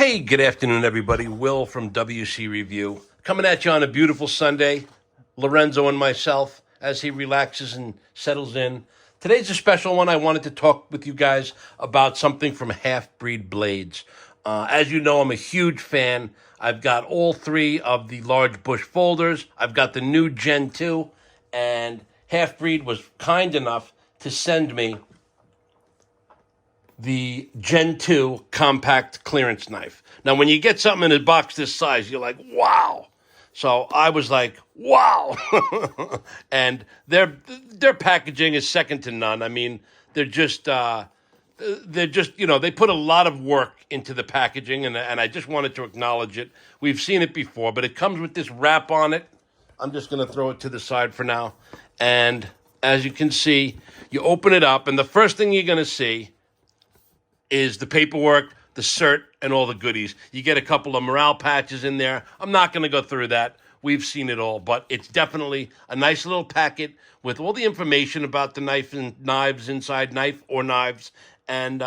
Hey, good afternoon, everybody. Will from WC Review. Coming at you on a beautiful Sunday. Lorenzo and myself as he relaxes and settles in. Today's a special one. I wanted to talk with you guys about something from Halfbreed Blades. As you know, I'm a huge fan. I've got all three of the large bush folders. I've got the new Gen 2, and Halfbreed was kind enough to send me the Gen 2 compact clearance knife. Now, when you get something in a box this size, you're like, wow. So I was like, wow. And their packaging is second to none. I mean, they're just, they put a lot of work into the packaging, and I just wanted to acknowledge it. We've seen it before, but it comes with this wrap on it. I'm just going to throw it to the side for now. And as you can see, you open it up, and the first thing you're going to see is the paperwork, the cert, and all the goodies. You get a couple of morale patches in there. I'm not going to go through that. We've seen it all, but it's definitely a nice little packet with all the information about the knife and knives inside, knife or knives, and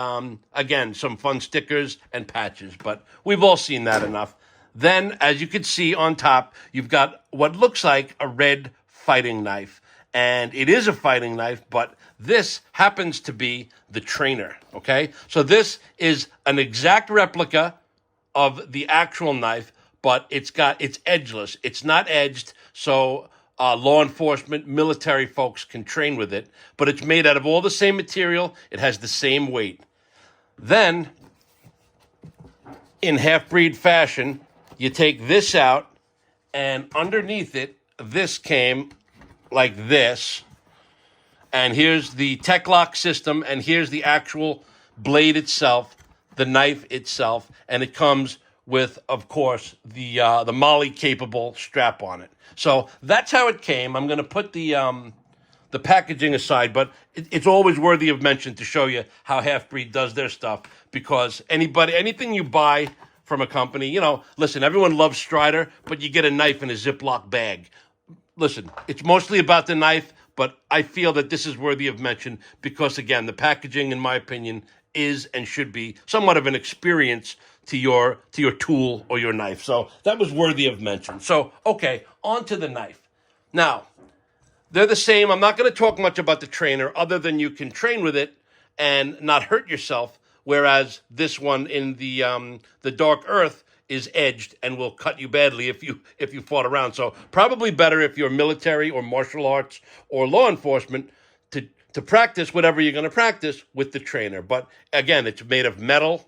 again, some fun stickers and patches, but we've all seen that enough. Then, as you can see on top, you've got what looks like a red fighting knife, and it is a fighting knife, but this happens to be the trainer, okay? So this is an exact replica of the actual knife, but it's edgeless. It's not edged, so law enforcement, military folks can train with it, but it's made out of all the same material. It has the same weight. Then, in Halfbreed fashion, you take this out, and underneath it, this came like this. And here's the tech lock system, and here's the actual blade itself, the knife itself, and it comes with, of course, the MOLLE-capable strap on it. So that's how it came. I'm going to put the packaging aside, but it's always worthy of mention to show you how Halfbreed does their stuff, because anything you buy from a company, listen, everyone loves Strider, but you get a knife in a Ziploc bag. Listen, it's mostly about the knife, but I feel that this is worthy of mention because, again, the packaging, in my opinion, is and should be somewhat of an experience to your tool or your knife. So that was worthy of mention. So, okay, on to the knife. Now, they're the same. I'm not going to talk much about the trainer other than you can train with it and not hurt yourself, whereas this one in the Dark Earth is edged and will cut you badly if you fought around. So probably better if you're military or martial arts or law enforcement to practice whatever you're going to practice with the trainer. But again, it's made of metal,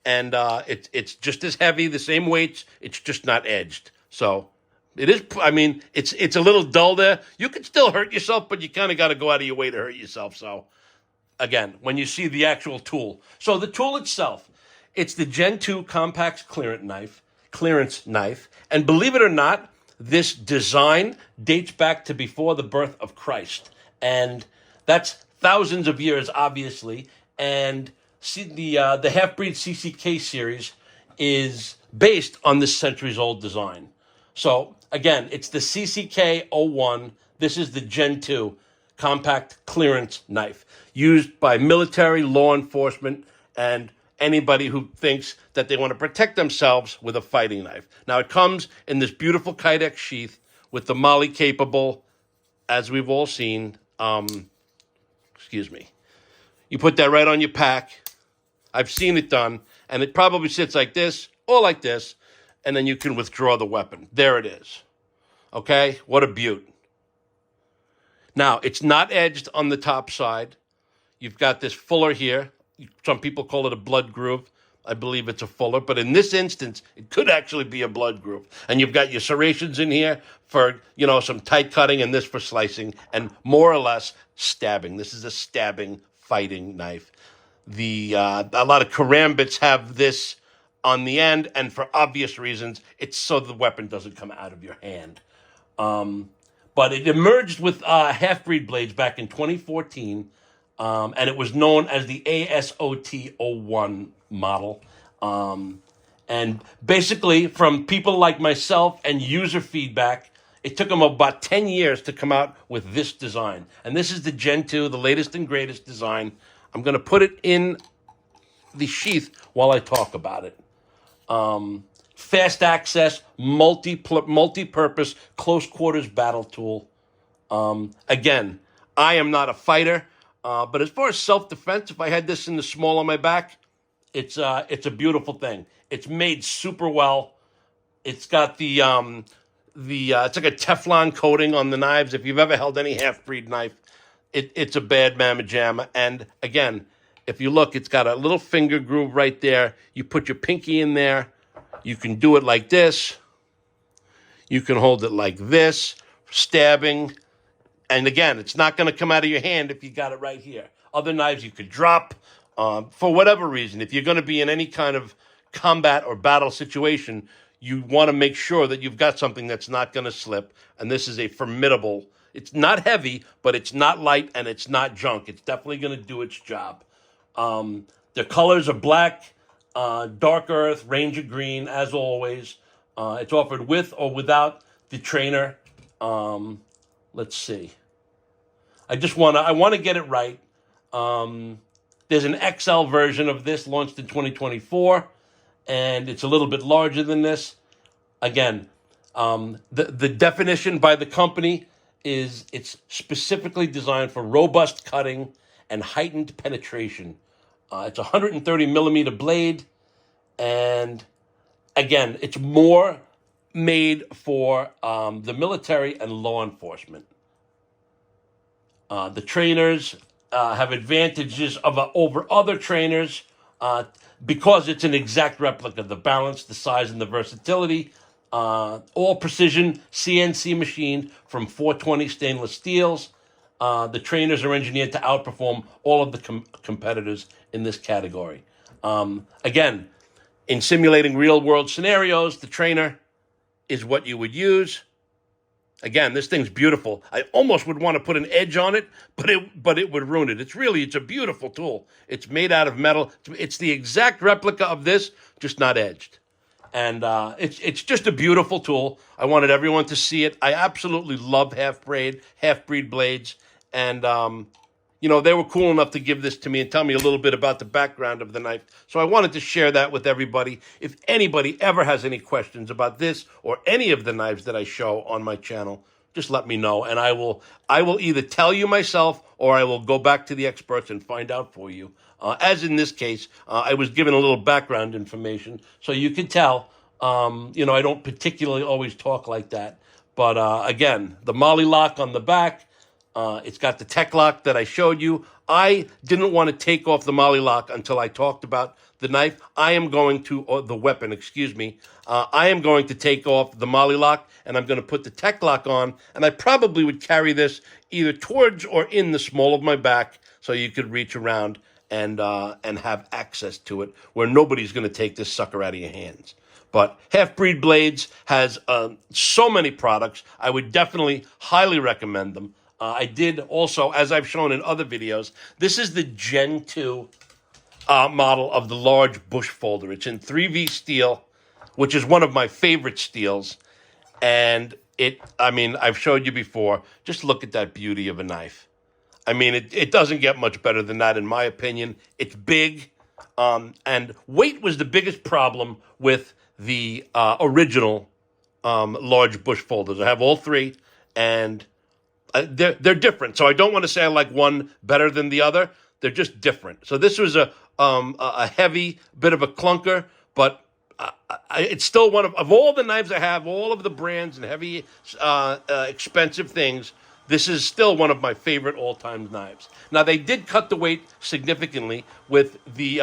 and it's just as heavy, the same weights. It's just not edged. So it is. I mean, it's a little dull there. You could still hurt yourself, but you kind of got to go out of your way to hurt yourself. So again, when you see the actual tool, so the tool itself. It's the Gen 2 compact clearance knife. And believe it or not, this design dates back to before the birth of Christ. And that's thousands of years, obviously. And the Halfbreed CCK series is based on this centuries-old design. So, again, it's the CCK-01. This is the Gen 2 compact clearance knife used by military, law enforcement, and anybody who thinks that they want to protect themselves with a fighting knife. Now, it comes in this beautiful Kydex sheath with the MOLLE-capable, as we've all seen. You put that right on your pack. I've seen it done, and it probably sits like this or like this, and then you can withdraw the weapon. There it is. Okay? What a beaut. Now, it's not edged on the top side. You've got this fuller here. Some people call it a blood groove. I believe it's a fuller, but in this instance, it could actually be a blood groove. And you've got your serrations in here for, some tight cutting, and this for slicing, and more or less stabbing. This is a stabbing fighting knife. A lot of karambits have this on the end, and for obvious reasons, it's so the weapon doesn't come out of your hand. But it emerged with Halfbreed blades back in 2014. And it was known as the ASOT-01 model. And basically, from people like myself and user feedback, it took them about 10 years to come out with this design. And this is the Gen 2, the latest and greatest design. I'm going to put it in the sheath while I talk about it. Fast access, multi-purpose, close quarters battle tool. Again, I am not a fighter, but as far as self-defense, if I had this in the small on my back, it's a beautiful thing. It's made super well. It's got it's like a Teflon coating on the knives. If you've ever held any Halfbreed knife, it's a bad mamma jamma. And again, if you look, it's got a little finger groove right there. You put your pinky in there. You can do it like this. You can hold it like this, stabbing. And again, it's not going to come out of your hand if you got it right here. Other knives you could drop for whatever reason. If you're going to be in any kind of combat or battle situation, you want to make sure that you've got something that's not going to slip. And this is a formidable, it's not heavy, but it's not light and it's not junk. It's definitely going to do its job. The colors are black, dark earth, ranger green, as always. It's offered with or without the trainer. Let's see. I want to get it right. There's an XL version of this launched in 2024, and it's a little bit larger than this. Again, the definition by the company is it's specifically designed for robust cutting and heightened penetration. It's a 130 millimeter blade, and again, it's more made for the military and law enforcement. The trainers have advantages over other trainers because it's an exact replica. The balance, the size, and the versatility. All precision CNC machined from 420 stainless steels. The trainers are engineered to outperform all of the competitors in this category. Again, in simulating real-world scenarios, the trainer is what you would use. Again, this thing's beautiful. I almost would want to put an edge on it, but it would ruin it. It's a beautiful tool. It's made out of metal. It's the exact replica of this, just not edged. And it's just a beautiful tool. I wanted everyone to see it. I absolutely love Halfbreed blades. And, they were cool enough to give this to me and tell me a little bit about the background of the knife. So I wanted to share that with everybody. If anybody ever has any questions about this or any of the knives that I show on my channel, just let me know. And I will either tell you myself or I will go back to the experts and find out for you. As in this case, I was given a little background information. So you can tell, I don't particularly always talk like that. But again, the Molly lock on the back. It's got the tech lock that I showed you. I didn't want to take off the Molly lock until I talked about the knife. The weapon, excuse me. I am going to take off the Molly lock, and I'm going to put the tech lock on, and I probably would carry this either towards or in the small of my back so you could reach around and have access to it where nobody's going to take this sucker out of your hands. But Halfbreed Blades has so many products. I would definitely highly recommend them. I did also, as I've shown in other videos, this is the Gen 2 model of the large bush folder. It's in 3V steel, which is one of my favorite steels. And I've showed you before. Just look at that beauty of a knife. It doesn't get much better than that, in my opinion. It's big, and weight was the biggest problem with the original large bush folders. I have all three, and they're different. So I don't want to say I like one better than the other. They're just different. So this was a heavy bit of a clunker, but it's still one of all the knives I have, all of the brands and heavy, expensive things. This is still one of my favorite all-time knives. Now, they did cut the weight significantly with the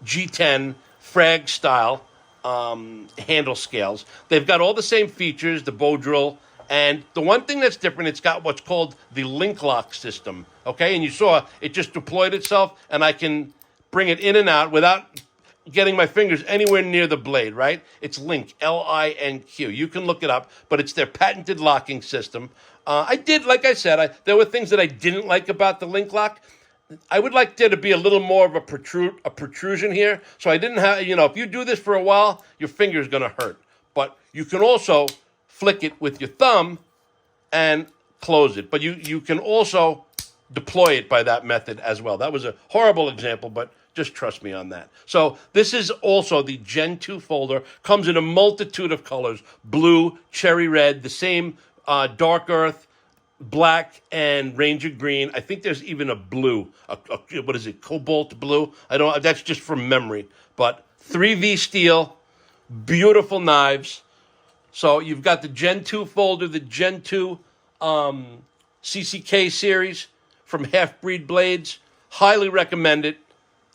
G10 frag style handle scales. They've got all the same features, the bow drill. And the one thing that's different, it's got what's called the link lock system, okay? And you saw it just deployed itself, and I can bring it in and out without getting my fingers anywhere near the blade, right? It's Link, L-I-N-Q. You can look it up, but it's their patented locking system. Like I said, there were things that I didn't like about the link lock. I would like there to be a little more of a protrusion here, so I didn't have, if you do this for a while, your finger's going to hurt. But you can also flick it with your thumb and close it. But you can also deploy it by that method as well. That was a horrible example, but Just trust me on that. So this is also the Gen 2 folder. Comes in a multitude of colors. Blue, cherry red, the same dark earth, black, and Ranger green. I think there's even a blue. What is it? Cobalt blue? I don't. That's just from memory. But 3V steel, beautiful knives. So you've got the Gen 2 folder, the Gen 2 CCK series from Halfbreed Blades. Highly recommend it.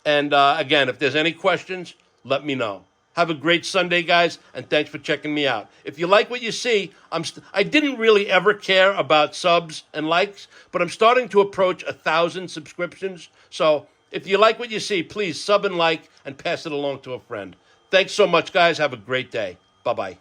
And again, if there's any questions, let me know. Have a great Sunday, guys, and thanks for checking me out. If you like what you see, I didn't really ever care about subs and likes, but I'm starting to approach 1,000 subscriptions. So if you like what you see, please sub and like and pass it along to a friend. Thanks so much, guys. Have a great day. Bye-bye.